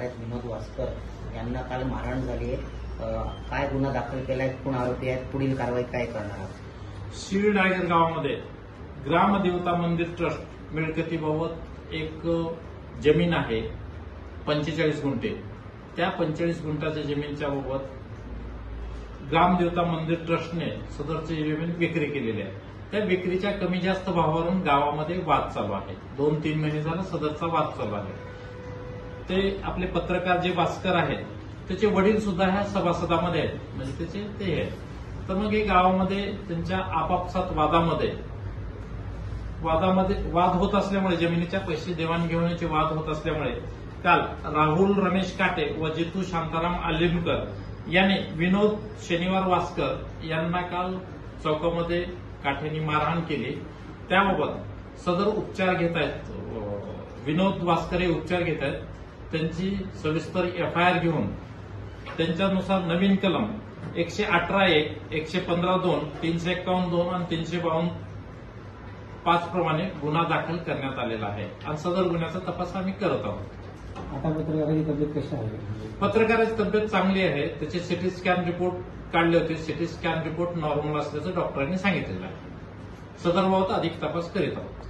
आहेत विनोद वासकर यांना काल मारहाण झाली आहे. काय गुन्हा दाखल केलाय, कोण आरोपी आहेत, पुढील कारवाई काय करणार आहात? शिळडायगर गावामध्ये ग्रामदेवता मंदिर ट्रस्ट मिळकतीबाबत एक जमीन आहे 45 गुंठे. त्या 45 गुंठाच्या जमीनच्या बाबत ग्रामदेवता मंदिर ट्रस्टने सदरची जमीन विक्री केलेली आहे. त्या विक्रीच्या कमी जास्त भावावरून गावामध्ये वाद चालू आहे. 2-3 महिने झाला सदरचा वाद चालू आहे. ते आपले पत्रकार जे भास्कर आहेत त्याचे वडील सुद्धा ह्या सभासदामध्ये आहेत, म्हणजे त्याचे ते आहेत. तर मग हे गावामध्ये त्यांच्या आपापसात वाद होत असल्यामुळे, जमिनीच्या पैसे देवाणघेवाणीचे वाद होत असल्यामुळे काल राहुल रमेश काटे व जितू शांताराम आलिमकर यांनी विनोद शनिवार वासकर यांना काल चौकामध्ये काठ्यांनी मारहाण केली. त्याबाबत सदर उपचार घेत आहेत. विनोद वासकर हे उपचार घेत आहेत. त्यांची सविस्तर एफआयआर घेऊन त्यांच्यानुसार नवीन कलम 118(1), 115(2), 351(2) आणि 352(5) प्रमाणे गुन्हा दाखल करण्यात आलेला आहे आणि सदर गुन्ह्याचा तपास आम्ही करत आहोत. आता पत्रकाराची तब्येत कशी आहे? पत्रकाराची तब्येत चांगली आहे. त्याचे सिटी स्कॅन रिपोर्ट काढले होते. सिटी स्कॅन रिपोर्ट नॉर्मल असल्याचं डॉक्टरांनी सांगितलेलं आहे. सदर बाबत अधिक तपास करीत आहोत.